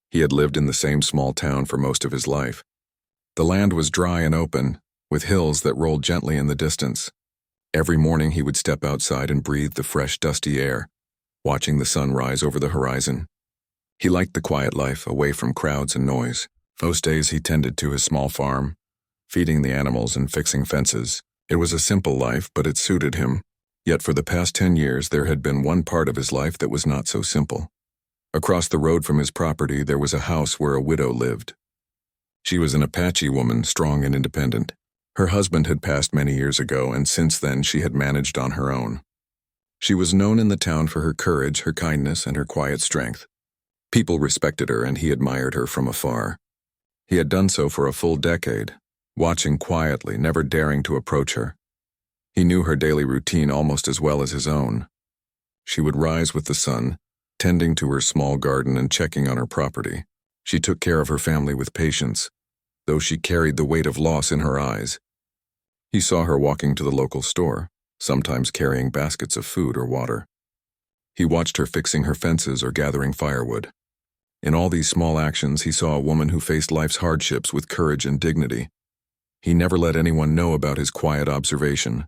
He had lived in the same small town for most of his life. The land was dry and open, with hills that rolled gently in the distance. Every morning he would step outside and breathe the fresh, dusty air, watching the sun rise over the horizon. He liked the quiet life, away from crowds and noise. Most days he tended to his small farm, feeding the animals and fixing fences. It was a simple life, but it suited him. Yet for the past 10 years there had been one part of his life that was not so simple. Across the road from his property there was a house where a widow lived. She was an Apache woman, strong and independent. Her husband had passed many years ago, and since then she had managed on her own. She was known in the town for her courage, her kindness, and her quiet strength. People respected her, and he admired her from afar. He had done so for a full decade, watching quietly, never daring to approach her. He knew her daily routine almost as well as his own. She would rise with the sun, tending to her small garden and checking on her property. She took care of her family with patience, though she carried the weight of loss in her eyes. He saw her walking to the local store, sometimes carrying baskets of food or water. He watched her fixing her fences or gathering firewood. In all these small actions, he saw a woman who faced life's hardships with courage and dignity. He never let anyone know about his quiet observation.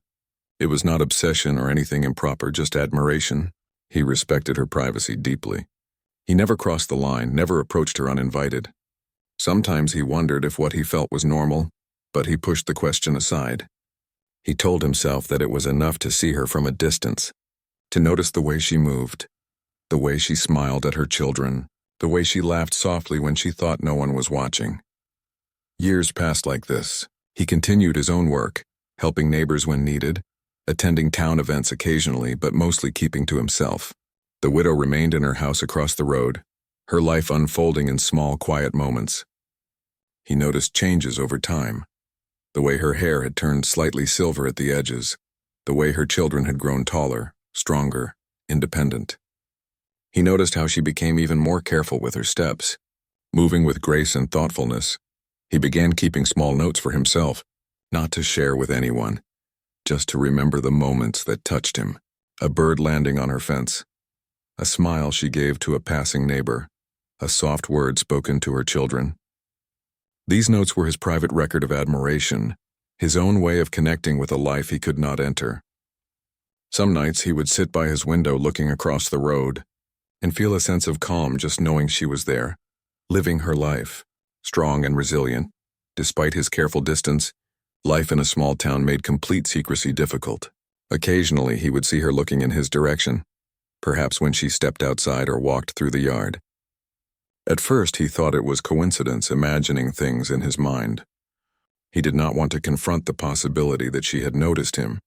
It was not obsession or anything improper, just admiration. He respected her privacy deeply. He never crossed the line, never approached her uninvited. Sometimes he wondered if what he felt was normal, but he pushed the question aside. He told himself that it was enough to see her from a distance, to notice the way she moved, the way she smiled at her children, the way she laughed softly when she thought no one was watching. Years passed like this. He continued his own work, helping neighbors when needed, attending town events occasionally, but mostly keeping to himself. The widow remained in her house across the road, her life unfolding in small, quiet moments. He noticed changes over time. The way her hair had turned slightly silver at the edges, the way her children had grown taller, stronger, independent. He noticed how she became even more careful with her steps, moving with grace and thoughtfulness. He began keeping small notes for himself, not to share with anyone, just to remember the moments that touched him. A bird landing on her fence, a smile she gave to a passing neighbor, a soft word spoken to her children. These notes were his private record of admiration, his own way of connecting with a life he could not enter. Some nights he would sit by his window looking across the road and feel a sense of calm just knowing she was there, living her life, strong and resilient. Despite his careful distance, life in a small town made complete secrecy difficult. Occasionally he would see her looking in his direction, perhaps when she stepped outside or walked through the yard. At first he thought it was coincidence, imagining things in his mind. He did not want to confront the possibility that she had noticed him,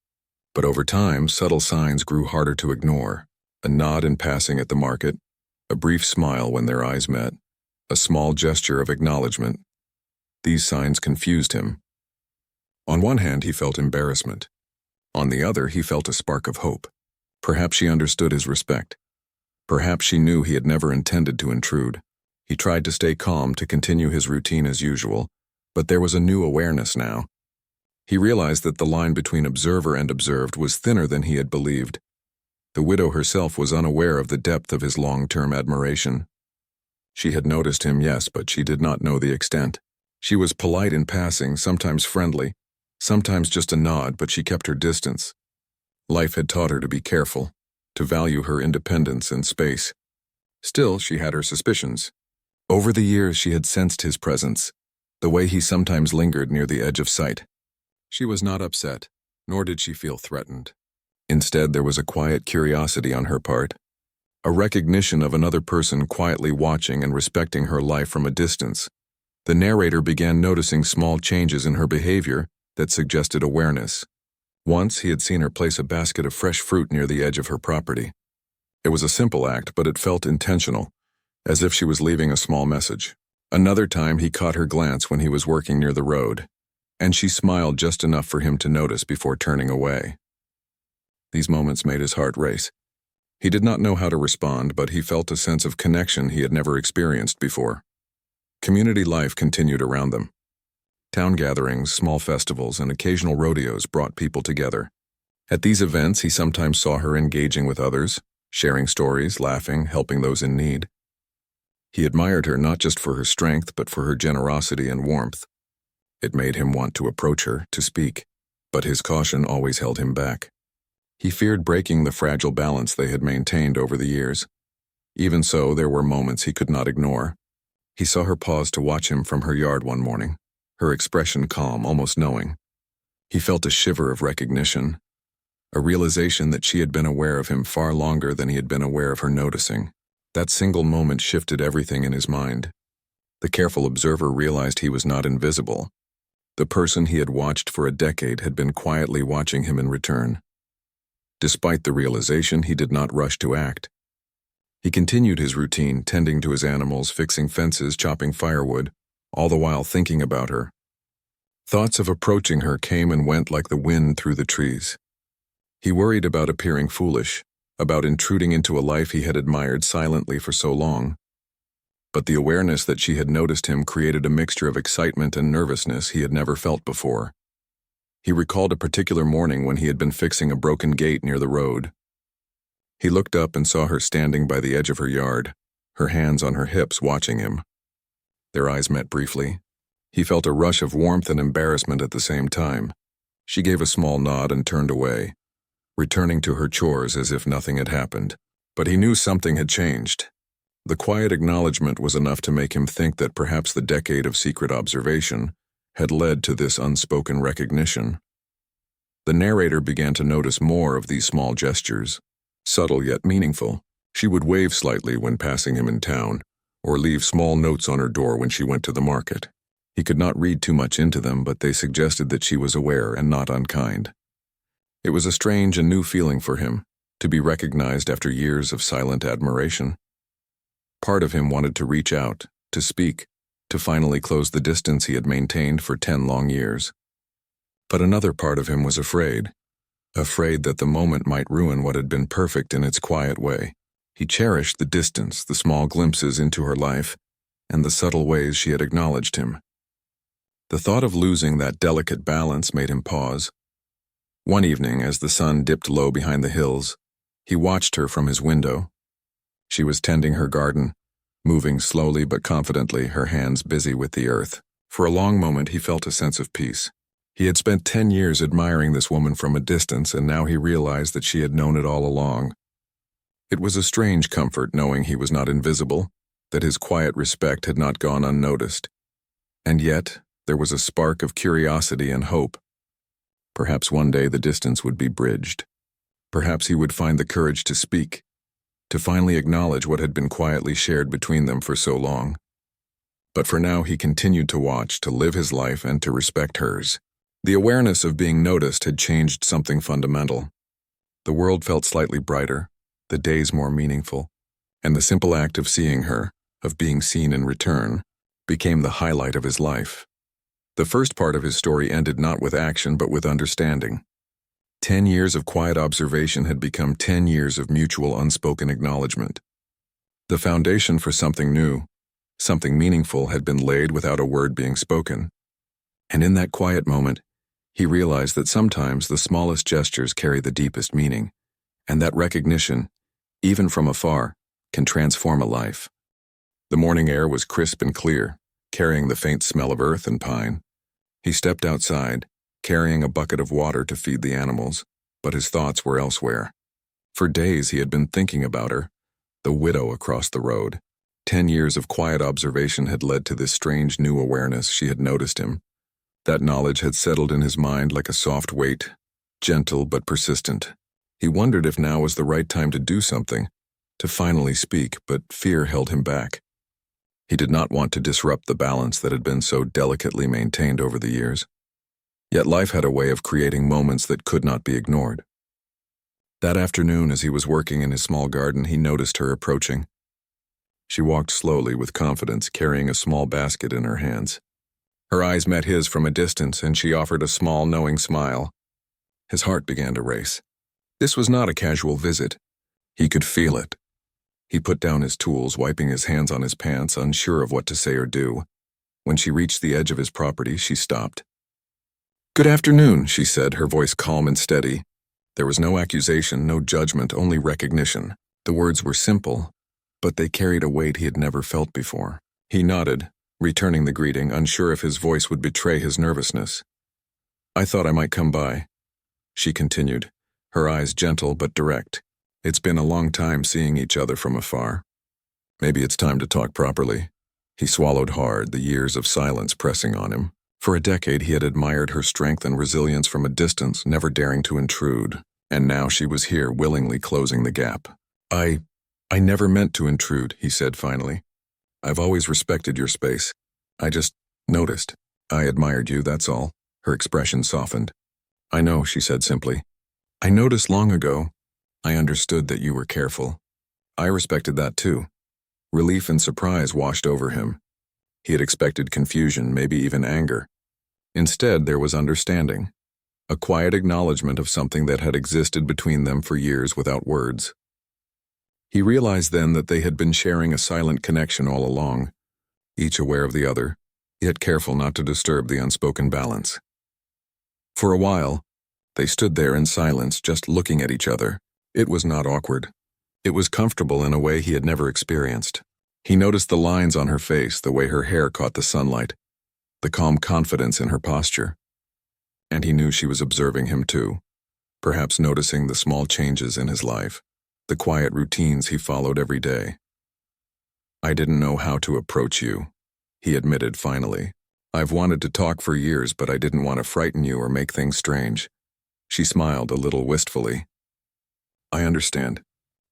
but over time subtle signs grew harder to ignore. A nod in passing at the market, a brief smile when their eyes met, a small gesture of acknowledgement. These signs confused him. On one hand he felt embarrassment. On the other he felt a spark of hope. Perhaps she understood his respect. Perhaps she knew he had never intended to intrude. He tried to stay calm, to continue his routine as usual, but there was a new awareness now. He realized that the line between observer and observed was thinner than he had believed. The widow herself was unaware of the depth of his long-term admiration. She had noticed him, yes, but she did not know the extent. She was polite in passing, sometimes friendly, sometimes just a nod, but she kept her distance. Life had taught her to be careful, to value her independence and space. Still, she had her suspicions. Over the years she had sensed his presence, the way he sometimes lingered near the edge of sight. She was not upset, nor did she feel threatened. Instead, there was a quiet curiosity on her part, a recognition of another person quietly watching and respecting her life from a distance. The narrator began noticing small changes in her behavior that suggested awareness. Once he had seen her place a basket of fresh fruit near the edge of her property. It was a simple act, but it felt intentional, as if she was leaving a small message. Another time he caught her glance when he was working near the road, and she smiled just enough for him to notice before turning away. These moments made his heart race. He did not know how to respond, but he felt a sense of connection he had never experienced before. Community life continued around them. Town gatherings, small festivals, and occasional rodeos brought people together. At these events, he sometimes saw her engaging with others, sharing stories, laughing, helping those in need. He admired her not just for her strength, but for her generosity and warmth. It made him want to approach her, to speak, but his caution always held him back. He feared breaking the fragile balance they had maintained over the years. Even so, there were moments he could not ignore. He saw her pause to watch him from her yard one morning, her expression calm, almost knowing. He felt a shiver of recognition, a realization that she had been aware of him far longer than he had been aware of her noticing. That single moment shifted everything in his mind. The careful observer realized he was not invisible. The person he had watched for a decade had been quietly watching him in return. Despite the realization, he did not rush to act. He continued his routine, tending to his animals, fixing fences, chopping firewood, all the while thinking about her. Thoughts of approaching her came and went like the wind through the trees. He worried about appearing foolish, about intruding into a life he had admired silently for so long. But the awareness that she had noticed him created a mixture of excitement and nervousness he had never felt before. He recalled a particular morning when he had been fixing a broken gate near the road. He looked up and saw her standing by the edge of her yard, her hands on her hips, watching him. Their eyes met briefly. He felt a rush of warmth and embarrassment at the same time. She gave a small nod and turned away, returning to her chores as if nothing had happened. But he knew something had changed. The quiet acknowledgement was enough to make him think that perhaps the decade of secret observation had led to this unspoken recognition. The narrator began to notice more of these small gestures, subtle yet meaningful. She would wave slightly when passing him in town, or leave small notes on her door when she went to the market. He could not read too much into them, but they suggested that she was aware and not unkind. It was a strange and new feeling for him, to be recognized after years of silent admiration. Part of him wanted to reach out, to speak, to finally close the distance he had maintained for 10 long years. But another part of him was afraid that the moment might ruin what had been perfect in its quiet way. He cherished the distance, the small glimpses into her life, and the subtle ways she had acknowledged him. The thought of losing that delicate balance made him pause. One evening, as the sun dipped low behind the hills, he watched her from his window. She was tending her garden, moving slowly but confidently, her hands busy with the earth. For a long moment, he felt a sense of peace. He had spent 10 years admiring this woman from a distance, and now he realized that she had known it all along. It was a strange comfort knowing he was not invisible, that his quiet respect had not gone unnoticed. And yet, there was a spark of curiosity and hope. Perhaps one day the distance would be bridged. Perhaps he would find the courage to speak, to finally acknowledge what had been quietly shared between them for so long. But for now, he continued to watch, to live his life, and to respect hers. The awareness of being noticed had changed something fundamental. The world felt slightly brighter, the days more meaningful, and the simple act of seeing her, of being seen in return, became the highlight of his life. The first part of his story ended not with action but with understanding. 10 years of quiet observation had become 10 years of mutual unspoken acknowledgement. The foundation for something new, something meaningful, had been laid without a word being spoken. And in that quiet moment, he realized that sometimes the smallest gestures carry the deepest meaning, and that recognition, even from afar, can transform a life. The morning air was crisp and clear, carrying the faint smell of earth and pine. He stepped outside, carrying a bucket of water to feed the animals, but his thoughts were elsewhere. For days he had been thinking about her, the widow across the road. 10 years of quiet observation had led to this strange new awareness. She had noticed him. That knowledge had settled in his mind like a soft weight, gentle but persistent. He wondered if now was the right time to do something, to finally speak, but fear held him back. He did not want to disrupt the balance that had been so delicately maintained over the years. Yet life had a way of creating moments that could not be ignored. That afternoon, as he was working in his small garden, he noticed her approaching. She walked slowly with confidence, carrying a small basket in her hands. Her eyes met his from a distance, and she offered a small, knowing smile. His heart began to race. This was not a casual visit. He could feel it. He put down his tools, wiping his hands on his pants, unsure of what to say or do. When she reached the edge of his property, she stopped. "Good afternoon," she said, her voice calm and steady. There was no accusation, no judgment, only recognition. The words were simple, but they carried a weight he had never felt before. He nodded, returning the greeting, unsure if his voice would betray his nervousness. "I thought I might come by," she continued, her eyes gentle but direct. "It's been a long time seeing each other from afar. Maybe it's time to talk properly." He swallowed hard, the years of silence pressing on him. For a decade he had admired her strength and resilience from a distance, never daring to intrude, and now she was here willingly closing the gap. I never meant to intrude," he said finally. "I've always respected your space. I just noticed. I admired you, that's all." Her expression softened. "I know," she said simply. "I noticed long ago. I understood that you were careful. I respected that too." Relief and surprise washed over him. He had expected confusion, maybe even anger. Instead, there was understanding, a quiet acknowledgement of something that had existed between them for years without words. He realized then that they had been sharing a silent connection all along, each aware of the other, yet careful not to disturb the unspoken balance. For a while, they stood there in silence, just looking at each other. It was not awkward. It was comfortable in a way he had never experienced. He noticed the lines on her face, the way her hair caught the sunlight, the calm confidence in her posture. And he knew she was observing him too, perhaps noticing the small changes in his life, the quiet routines he followed every day. "I didn't know how to approach you," he admitted finally. "I've wanted to talk for years, but I didn't want to frighten you or make things strange." She smiled a little wistfully. "I understand.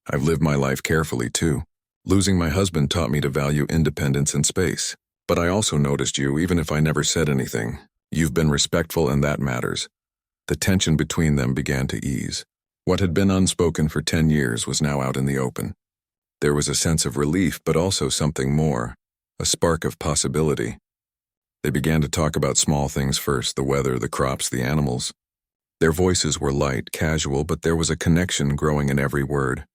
I've lived my life carefully too. Losing my husband taught me to value independence and space. But I also noticed you, even if I never said anything. You've been respectful, and that matters." The tension between them began to ease. What had been unspoken for 10 years was now out in the open. There was a sense of relief, but also something more, a spark of possibility. They began to talk about small things first, the weather, the crops, the animals. Their voices were light, casual, but there was a connection growing in every word.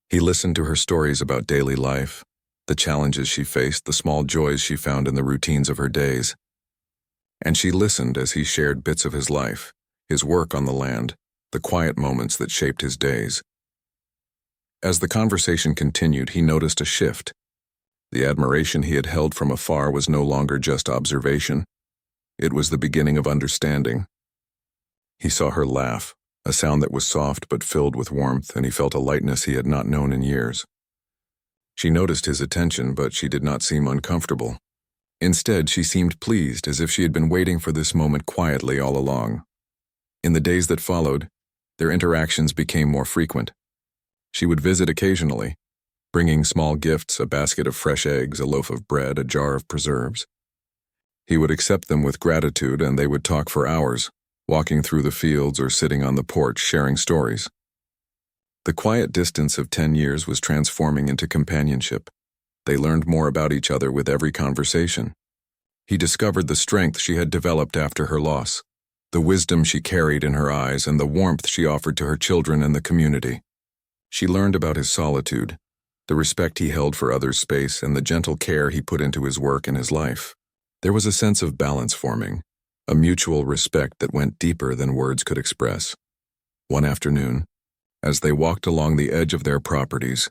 He listened to her stories about daily life, the challenges she faced, the small joys she found in the routines of her days. And she listened as he shared bits of his life, his work on the land, the quiet moments that shaped his days. As the conversation continued, he noticed a shift. The admiration he had held from afar was no longer just observation. It was the beginning of understanding. He saw her laugh, a sound that was soft but filled with warmth, and he felt a lightness he had not known in years. She noticed his attention, but she did not seem uncomfortable. Instead, she seemed pleased, as if she had been waiting for this moment quietly all along. In the days that followed, their interactions became more frequent. She would visit occasionally, bringing small gifts, a basket of fresh eggs, a loaf of bread, a jar of preserves. He would accept them with gratitude, and they would talk for hours, walking through the fields or sitting on the porch sharing stories. The quiet distance of 10 years was transforming into companionship. They learned more about each other with every conversation. He discovered the strength she had developed after her loss, the wisdom she carried in her eyes, and the warmth she offered to her children and the community. She learned about his solitude, the respect he held for others' space, and the gentle care he put into his work and his life. There was a sense of balance forming, a mutual respect that went deeper than words could express. One afternoon, as they walked along the edge of their properties,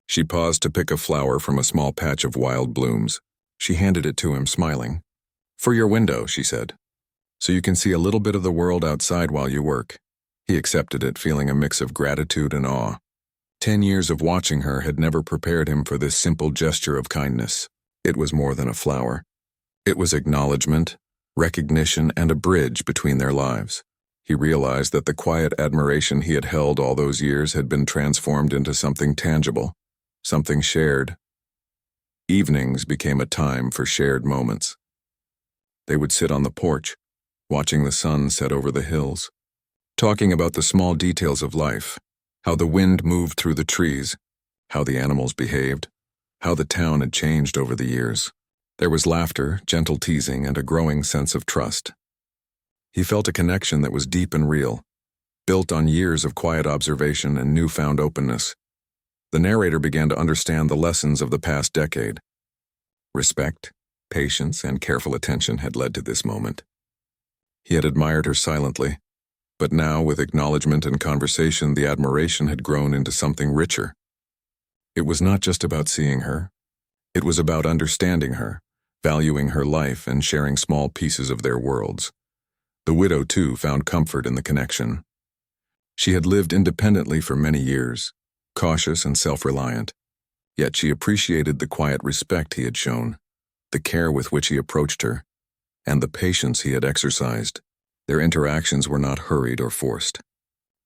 she paused to pick a flower from a small patch of wild blooms. She handed it to him, smiling. "For your window," she said, "so you can see a little bit of the world outside while you work." He accepted it, feeling a mix of gratitude and awe. 10 years of watching her had never prepared him for this simple gesture of kindness. It was more than a flower. It was acknowledgement, recognition, and a bridge between their lives. He realized that the quiet admiration he had held all those years had been transformed into something tangible, something shared. Evenings became a time for shared moments. They would sit on the porch, watching the sun set over the hills, talking about the small details of life, how the wind moved through the trees, how the animals behaved, how the town had changed over the years. There was laughter, gentle teasing, and a growing sense of trust. He felt a connection that was deep and real, built on years of quiet observation and newfound openness. The narrator began to understand the lessons of the past decade. Respect, patience, and careful attention had led to this moment. He had admired her silently, but now, with acknowledgement and conversation, the admiration had grown into something richer. It was not just about seeing her. It was about understanding her, valuing her life, and sharing small pieces of their worlds. The widow, too, found comfort in the connection. She had lived independently for many years, cautious and self-reliant, yet she appreciated the quiet respect he had shown, the care with which he approached her, and the patience he had exercised. Their interactions were not hurried or forced.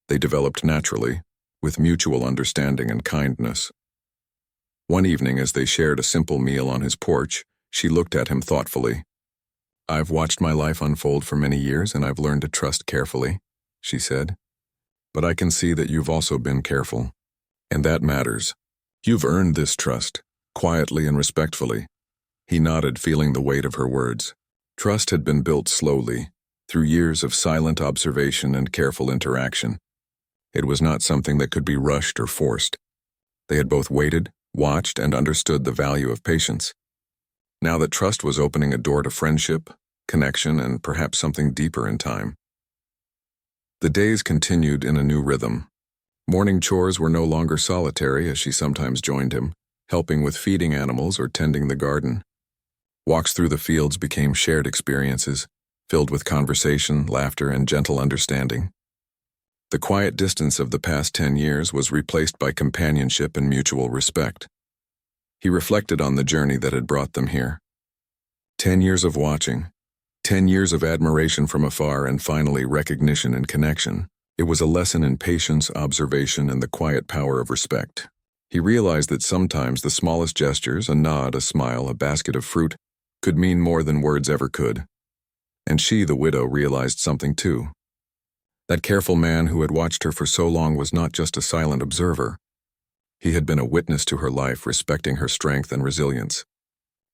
They developed naturally, with mutual understanding and kindness. One evening, as they shared a simple meal on his porch, she looked at him thoughtfully. "I've watched my life unfold for many years, and I've learned to trust carefully," she said. "But I can see that you've also been careful. And that matters. You've earned this trust, quietly and respectfully." He nodded, feeling the weight of her words. Trust had been built slowly, through years of silent observation and careful interaction. It was not something that could be rushed or forced. They had both waited, watched, and understood the value of patience. Now that trust was opening a door to friendship, connection, and perhaps something deeper in time. The days continued in a new rhythm. Morning chores were no longer solitary, as she sometimes joined him, helping with feeding animals or tending the garden. Walks through the fields became shared experiences, filled with conversation, laughter, and gentle understanding. The quiet distance of the past 10 years was replaced by companionship and mutual respect. He reflected on the journey that had brought them here. 10 years of watching, 10 years of admiration from afar, and finally recognition and connection. It was a lesson in patience, observation, and the quiet power of respect. He realized that sometimes the smallest gestures, a nod, a smile, a basket of fruit, could mean more than words ever could. And she, the widow, realized something too. That careful man who had watched her for so long was not just a silent observer. He had been a witness to her life, respecting her strength and resilience.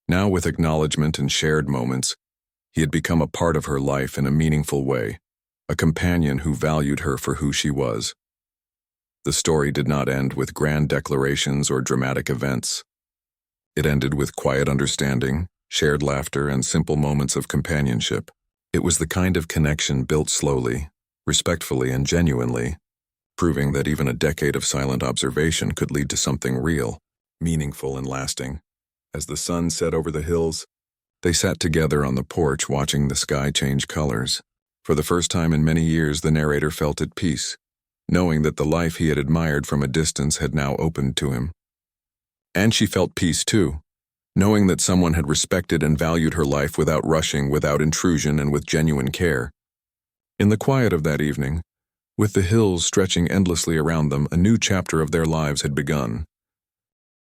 Now, with acknowledgement and shared moments, he had become a part of her life in a meaningful way, a companion who valued her for who she was. The story did not end with grand declarations or dramatic events. It ended with quiet understanding, shared laughter, and simple moments of companionship. It was the kind of connection built slowly, respectfully, and genuinely, proving that even a decade of silent observation could lead to something real, meaningful, and lasting. As the sun set over the hills, they sat together on the porch watching the sky change colors. For the first time in many years, the narrator felt at peace, knowing that the life he had admired from a distance had now opened to him. And she felt peace too, knowing that someone had respected and valued her life without rushing, without intrusion, and with genuine care. In the quiet of that evening, with the hills stretching endlessly around them, a new chapter of their lives had begun.